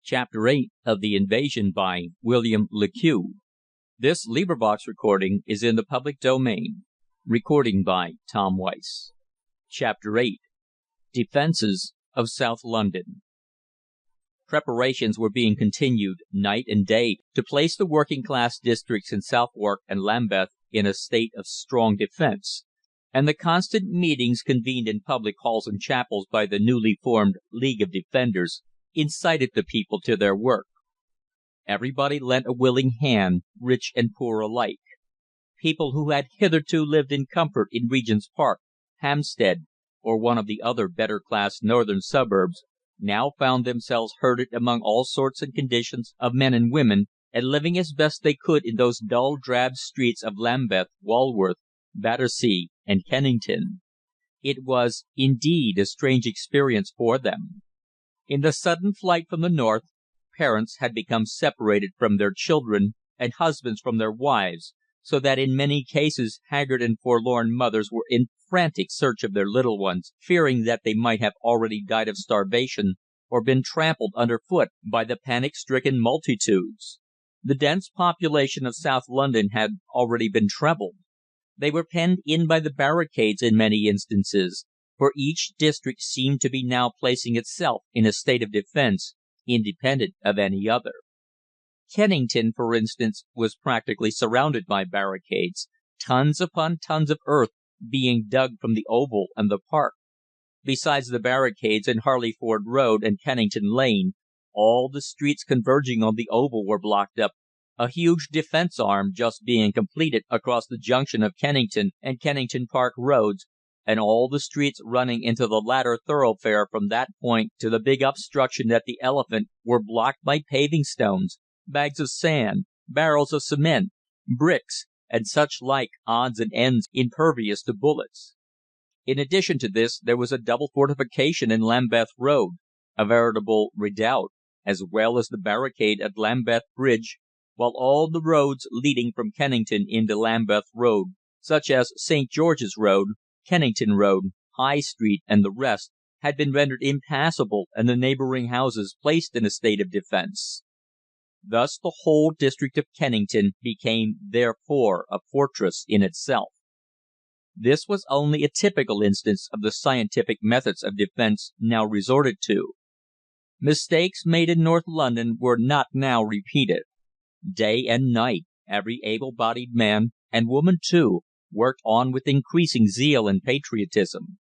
Chapter 8 of the Invasion by William Le Queux. This recording is in the public domain. Recording by Tom Weiss. Chapter 8. Defences of South London. Preparations were being continued night and day to place the working class districts in Southwark and Lambeth in a state of strong defence, and the constant meetings convened in public halls and chapels by the newly formed League of Defenders incited the people to their work. Everybody lent a willing hand, rich and poor alike. People who had hitherto lived in comfort in Regent's Park, Hampstead, or one of the other better class northern suburbs, now found themselves herded among all sorts and conditions of men and women, and living as best they could in those dull drab streets of Lambeth, Walworth, Battersea, and Kennington. It was, indeed, a strange experience for them. In the sudden flight from the north, parents had become separated from their children, and husbands from their wives, so that in many cases haggard and forlorn mothers were in frantic search of their little ones, fearing that they might have already died of starvation or been trampled underfoot by the panic-stricken multitudes. The dense population of South London had already been trebled. They were penned in by the barricades in many instances, for each district seemed to be now placing itself in a state of defence, independent of any other. Kennington, for instance, was practically surrounded by barricades, tons upon tons of earth being dug from the Oval and the Park. Besides the barricades in Harleyford Road and Kennington Lane, all the streets converging on the Oval were blocked up, a huge defence arm just being completed across the junction of Kennington and Kennington Park Roads, and all the streets running into the latter thoroughfare from that point to the big obstruction at the Elephant were blocked by paving stones, bags of sand, barrels of cement, bricks, and such like odds and ends impervious to bullets. In addition to this there was a double fortification in Lambeth Road, a veritable redoubt, as well as the barricade at Lambeth Bridge, while all the roads leading from Kennington into Lambeth Road, such as St. George's Road, Kennington Road, High Street, and the rest, had been rendered impassable and the neighbouring houses placed in a state of defence. Thus the whole district of Kennington became therefore a fortress in itself. This was only a typical instance of the scientific methods of defence now resorted to. Mistakes made in North London were not now repeated. Day and night every able-bodied man, and woman too, worked on with increasing zeal and patriotism.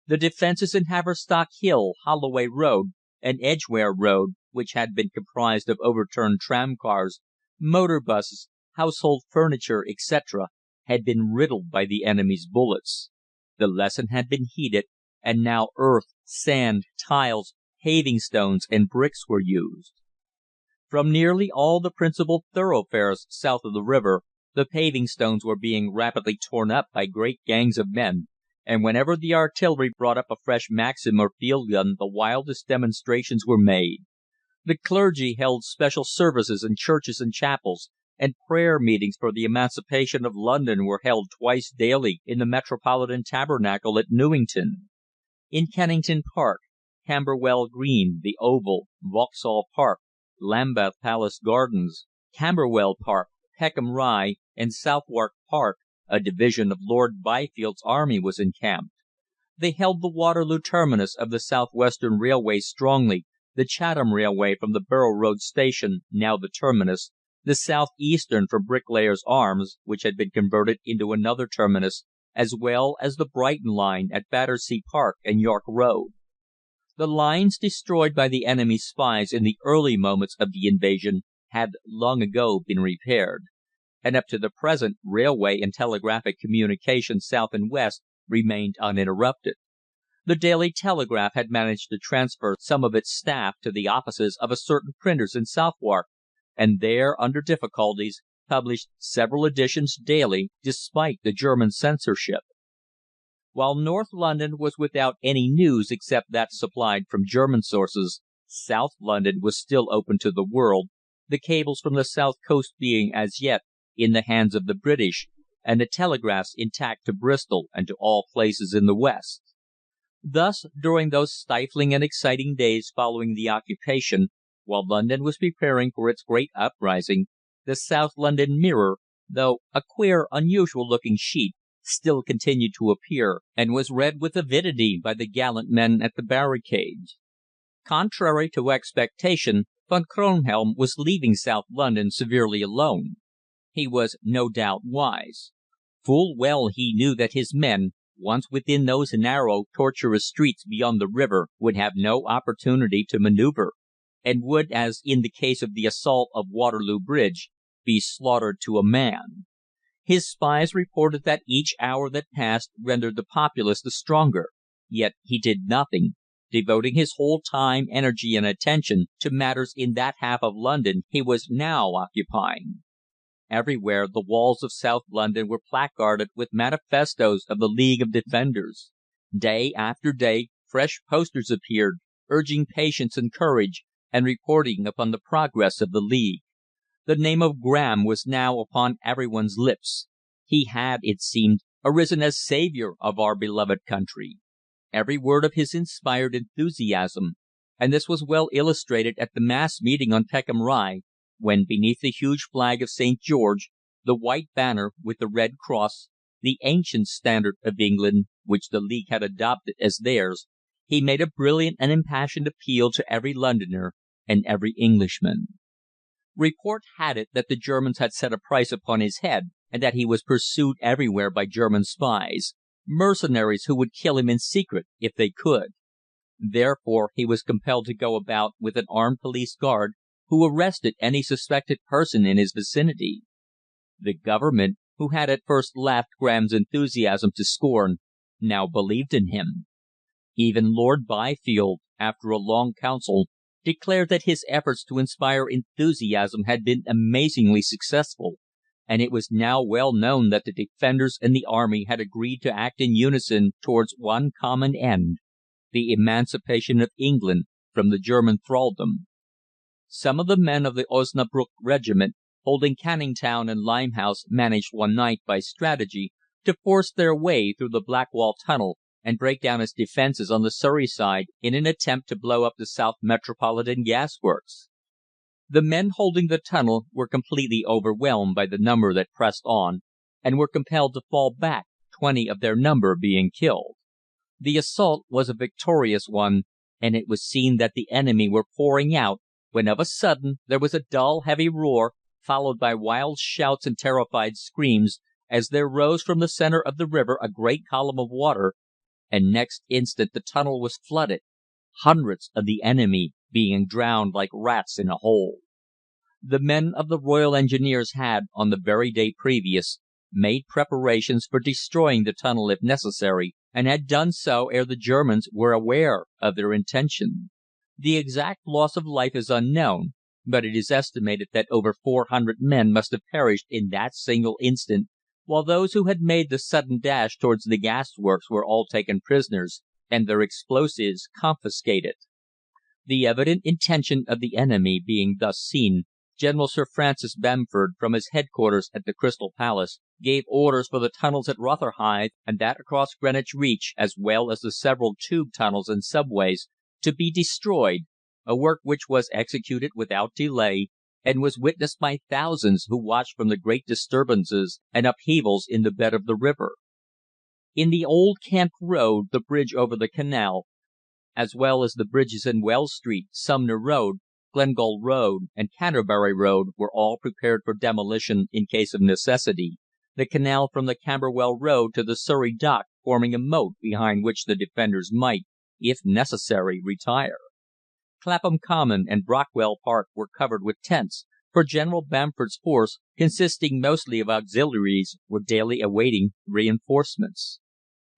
The defences in Haverstock Hill, Holloway Road, and Edgware Road, which had been comprised of overturned tramcars, motor buses, household furniture, etc., had been riddled by the enemy's bullets. The lesson had been heeded, and now earth, sand, tiles, paving stones, and bricks were used. From nearly all the principal thoroughfares south of the river, the paving stones were being rapidly torn up by great gangs of men, and whenever the artillery brought up a fresh Maxim or field gun the wildest demonstrations were made. The clergy held special services in churches and chapels, and prayer meetings for the emancipation of London were held twice daily in the Metropolitan Tabernacle at Newington. In Kennington Park, Camberwell Green, the Oval, Vauxhall Park, Lambeth Palace Gardens, Camberwell Park, Peckham Rye, and Southwark Park, a division of Lord Byfield's army was encamped. They held the Waterloo terminus of the South Western Railway strongly, the Chatham Railway from the Borough Road Station, now the terminus, the South Eastern from Bricklayers' Arms, which had been converted into another terminus, as well as the Brighton line at Battersea Park and York Road. The lines destroyed by the enemy's spies in the early moments of the invasion had long ago been repaired, and up to the present railway and telegraphic communication south and west remained uninterrupted. The Daily Telegraph had managed to transfer some of its staff to the offices of a certain printers in Southwark, and there, under difficulties, published several editions daily, despite the German censorship. While North London was without any news except that supplied from German sources, South London was still open to the world, the cables from the south coast being as yet in the hands of the British, and the telegraphs intact to Bristol and to all places in the west. Thus, during those stifling and exciting days following the occupation, While London was preparing for its great uprising, the South London Mirror, though a queer, unusual looking sheet, still continued to appear, and was read with avidity by the gallant men at the barricades. Contrary to expectation, Von Kronhelm was leaving South London severely alone. He was no doubt wise. Full well he knew that his men, once within those narrow, tortuous streets beyond the river, would have no opportunity to manoeuvre, and would, as in the case of the assault of Waterloo Bridge, be slaughtered to a man. His spies reported that each hour that passed rendered the populace the stronger, yet he did nothing, devoting his whole time, energy, and attention to matters in that half of London he was now occupying. Everywhere the walls of South London were placarded with manifestoes of the League of Defenders. Day after day fresh posters appeared, urging patience and courage, and reporting upon the progress of the League. The name of Graham was now upon everyone's lips. He had, it seemed, arisen as saviour of our beloved country. Every word of his inspired enthusiasm, and this was well illustrated at the mass meeting on Peckham Rye, when, beneath the huge flag of St. George, the white banner with the red cross, the ancient standard of England, which the League had adopted as theirs, he made a brilliant and impassioned appeal to every Londoner and every Englishman. Report had it that the Germans had set a price upon his head, and that he was pursued everywhere by German spies, mercenaries who would kill him in secret if they could. Therefore he was compelled to go about with an armed police guard, who arrested any suspected person in his vicinity. The Government, who had at first laughed Graham's enthusiasm to scorn, now believed in him. Even Lord Byfield, after a long council, declared that his efforts to inspire enthusiasm had been amazingly successful, and it was now well known that the Defenders and the Army had agreed to act in unison towards one common end, the emancipation of England from the German thraldom. Some of the men of the Osnabrück Regiment, holding Canning Town and Limehouse, managed one night, by strategy, to force their way through the Blackwall Tunnel and break down its defences on the Surrey side in an attempt to blow up the South Metropolitan Gas Works. The men holding the tunnel were completely overwhelmed by the number that pressed on, and were compelled to fall back, 20 of their number being killed. The assault was a victorious one, and it was seen that the enemy were pouring out, when of a sudden there was a dull, heavy roar, followed by wild shouts and terrified screams, as there rose from the centre of the river a great column of water, and next instant the tunnel was flooded, hundreds of the enemy being drowned like rats in a hole. The men of the Royal Engineers had, on the very day previous, made preparations for destroying the tunnel if necessary, and had done so ere the Germans were aware of their intention. The exact loss of life is unknown, but it is estimated that over 400 men must have perished in that single instant, while those who had made the sudden dash towards the gas works were all taken prisoners, and their explosives confiscated. The evident intention of the enemy being thus seen, General Sir Francis Bamford, from his headquarters at the Crystal Palace, gave orders for the tunnels at Rotherhithe and that across Greenwich Reach, as well as the several tube tunnels and subways, to be destroyed, a work which was executed without delay, and was witnessed by thousands who watched from the great disturbances and upheavals in the bed of the river. In the Old Kent Road, the bridge over the canal, as well as the bridges in Wells Street, Sumner Road, Glengall Road, and Canterbury Road, were all prepared for demolition in case of necessity, the canal from the Camberwell Road to the Surrey Dock forming a moat behind which the defenders might, if necessary, retire. Clapham Common and Brockwell Park were covered with tents, for General Bamford's force, consisting mostly of auxiliaries, were daily awaiting reinforcements.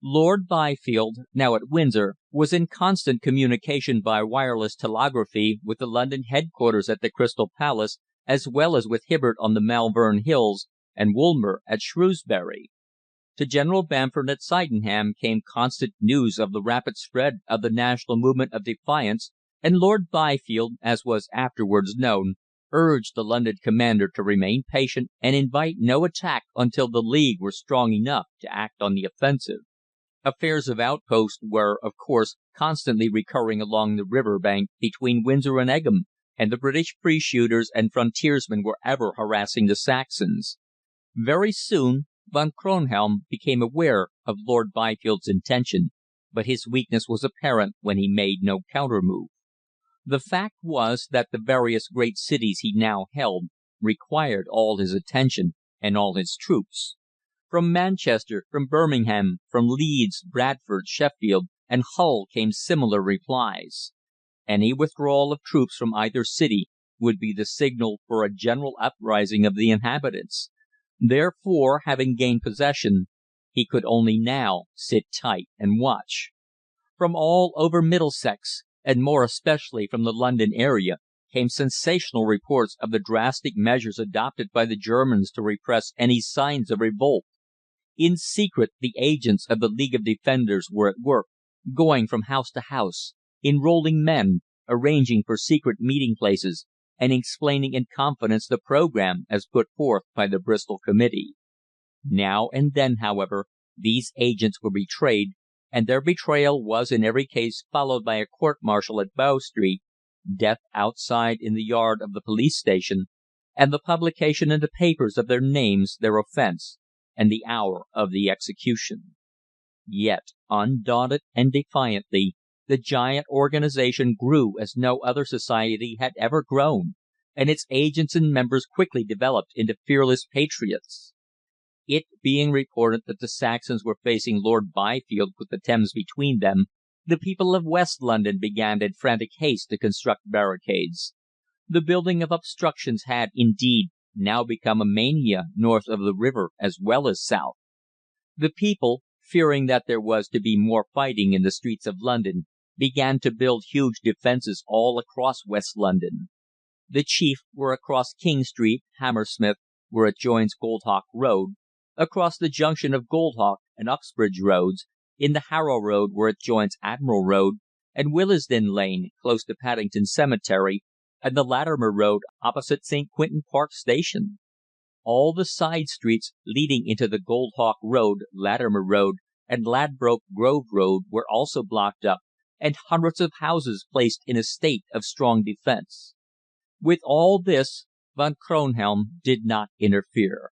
Lord Byfield, now at Windsor, was in constant communication by wireless telegraphy with the London headquarters at the Crystal Palace, as well as with Hibbard on the Malvern Hills and Woolmer at Shrewsbury. To General Bamford at Sydenham came constant news of the rapid spread of the national movement of defiance, and Lord Byfield, as was afterwards known, urged the London commander to remain patient and invite no attack until the League were strong enough to act on the offensive. Affairs of outpost were, of course, constantly recurring along the river bank between Windsor and Egham, and the British free shooters and frontiersmen were ever harassing the Saxons. Very soon Von Kronhelm became aware of Lord Byfield's intention, but his weakness was apparent when he made no counter move. The fact was that the various great cities he now held required all his attention and all his troops. From Manchester, from Birmingham, from Leeds, Bradford, Sheffield, and Hull came similar replies. Any withdrawal of troops from either city would be the signal for a general uprising of the inhabitants. Therefore, having gained possession, he could only now sit tight and watch. From all over Middlesex, and more especially from the London area, came sensational reports of the drastic measures adopted by the Germans to repress any signs of revolt. In secret the agents of the League of Defenders were at work, going from house to house, enrolling men, arranging for secret meeting places, and explaining in confidence the programme as put forth by the Bristol Committee. Now and then, however, these agents were betrayed, and their betrayal was in every case followed by a court-martial at Bow Street, death outside in the yard of the police station, and the publication in the papers of their names, their offence, and the hour of the execution. Yet, undaunted and defiantly, the giant organization grew as no other society had ever grown, and its agents and members quickly developed into fearless patriots. It being reported that the Saxons were facing Lord Byfield with the Thames between them, the people of West London began in frantic haste to construct barricades. The building of obstructions had, indeed, now become a mania north of the river as well as south. The people, fearing that there was to be more fighting in the streets of London, began to build huge defences all across West London. The chief were across King Street, Hammersmith, where it joins Goldhawk Road, across the junction of Goldhawk and Uxbridge Roads, in the Harrow Road where it joins Admiral Road, and Willesden Lane, close to Paddington Cemetery, and the Latimer Road opposite St. Quintin Park Station. All the side streets leading into the Goldhawk Road, Latimer Road, and Ladbroke Grove Road were also blocked up, and hundreds of houses placed in a state of strong defence. With all this, Von Kronhelm did not interfere.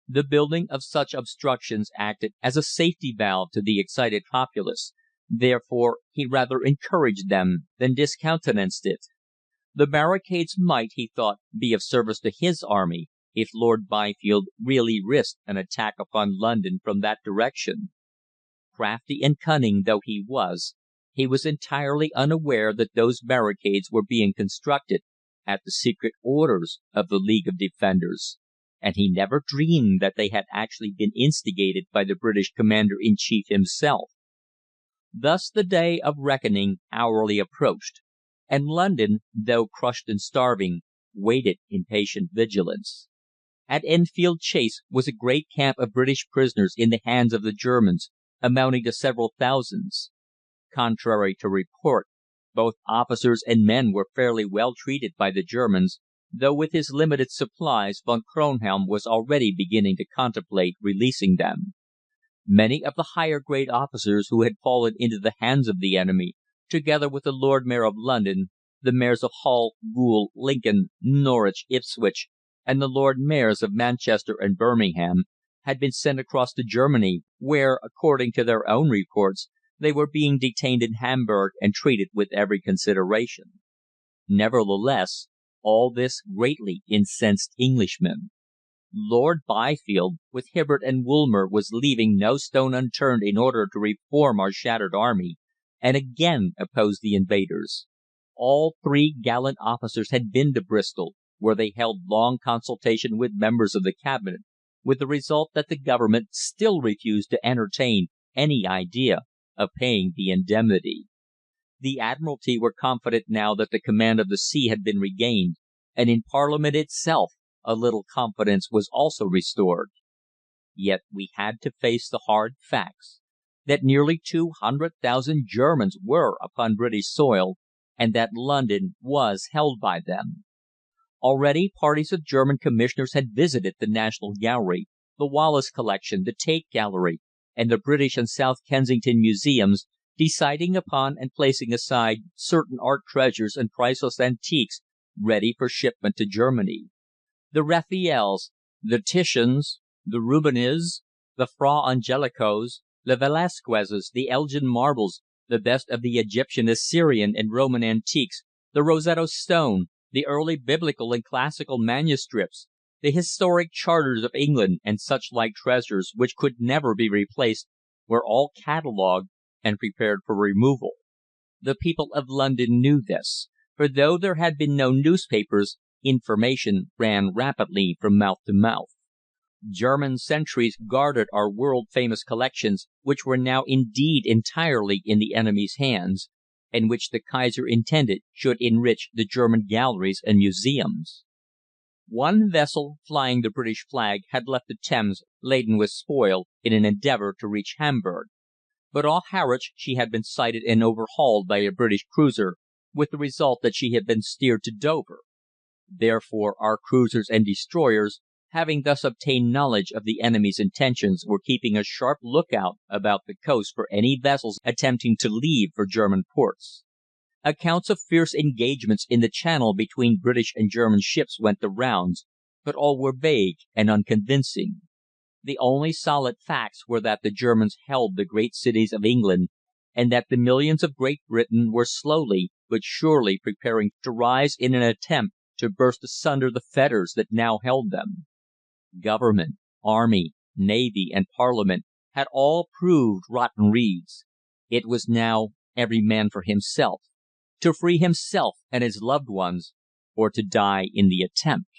The building of such obstructions acted as a safety valve to the excited populace, therefore he rather encouraged them than discountenanced it. The barricades might, he thought, be of service to his army, if Lord Byfield really risked an attack upon London from that direction. Crafty and cunning though he was entirely unaware that those barricades were being constructed at the secret orders of the League of Defenders, and he never dreamed that they had actually been instigated by the British Commander-in-Chief himself. Thus the day of reckoning hourly approached, and London, though crushed and starving, waited in patient vigilance. At Enfield Chase was a great camp of British prisoners in the hands of the Germans, amounting to several thousands. Contrary to report, both officers and men were fairly well treated by the Germans, though with his limited supplies Von Kronhelm was already beginning to contemplate releasing them. Many of the higher grade officers who had fallen into the hands of the enemy, together with the Lord Mayor of London, the mayors of Hull, Goole, Lincoln, Norwich, Ipswich, and the Lord Mayors of Manchester and Birmingham, had been sent across to Germany, where, according to their own reports, they were being detained in Hamburg and treated with every consideration. Nevertheless, all this greatly incensed Englishmen. Lord Byfield, with Hibbert and Woolmer, was leaving no stone unturned in order to reform our shattered army, and again oppose the invaders. All three gallant officers had been to Bristol, where they held long consultation with members of the Cabinet, with the result that the Government still refused to entertain any idea of paying the indemnity. The Admiralty were confident now that the command of the sea had been regained, and in Parliament itself a little confidence was also restored. Yet we had to face the hard facts that nearly 200,000 Germans were upon British soil, and that London was held by them. Already parties of German commissioners had visited the National Gallery, the Wallace Collection, the Tate Gallery, and the British and South Kensington Museums, deciding upon and placing aside certain art treasures and priceless antiques ready for shipment to Germany. The Raphaels, the Titians, the Rubens, the Fra Angelicos, the Velasquezes, the Elgin marbles, the best of the Egyptian, Assyrian, and Roman antiques, the Rosetta Stone, the early biblical and classical manuscripts, the historic charters of England, and such like treasures, which could never be replaced, were all catalogued and prepared for removal. The people of London knew this, for though there had been no newspapers, information ran rapidly from mouth to mouth. German sentries guarded our world-famous collections, which were now indeed entirely in the enemy's hands, and which the Kaiser intended should enrich the German galleries and museums. One vessel flying the British flag had left the Thames laden with spoil, in an endeavour to reach Hamburg, but off Harwich she had been sighted and overhauled by a British cruiser, with the result that she had been steered to Dover. Therefore our cruisers and destroyers, having thus obtained knowledge of the enemy's intentions, were keeping a sharp lookout about the coast for any vessels attempting to leave for German ports. Accounts of fierce engagements in the Channel between British and German ships went the rounds, but all were vague and unconvincing. The only solid facts were that the Germans held the great cities of England, and that the millions of Great Britain were slowly but surely preparing to rise in an attempt to burst asunder the fetters that now held them. Government, Army, Navy, and Parliament had all proved rotten reeds. It was now every man for himself, to free himself and his loved ones, or to die in the attempt.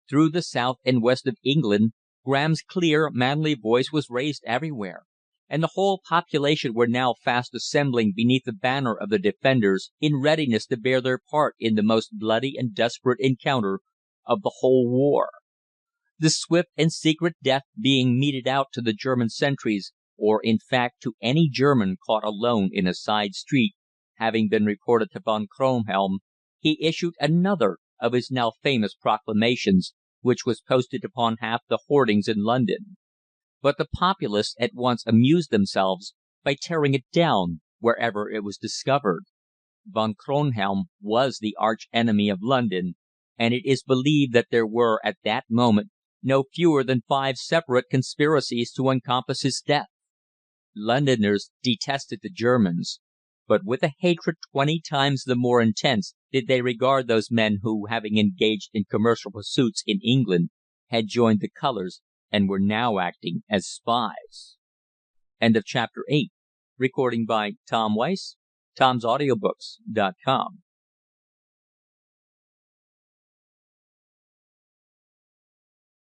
Through the south and west of England Graham's clear, manly voice was raised everywhere, and the whole population were now fast assembling beneath the banner of the Defenders, in readiness to bear their part in the most bloody and desperate encounter of the whole war. The swift and secret death being meted out to the German sentries, or in fact to any German caught alone in a side street, having been reported to Von Kronhelm, he issued another of his now famous proclamations, which was posted upon half the hoardings in London. But the populace at once amused themselves by tearing it down wherever it was discovered. Von Kronhelm was the arch enemy of London, and it is believed that there were at that moment no fewer than 5 separate conspiracies to encompass his death. Londoners detested the Germans, but with a hatred 20 times the more intense did they regard those men who, having engaged in commercial pursuits in England, had joined the colours and were now acting as spies. End of chapter 8. Recording by Tom Weiss, Tom'sAudiobooks.com.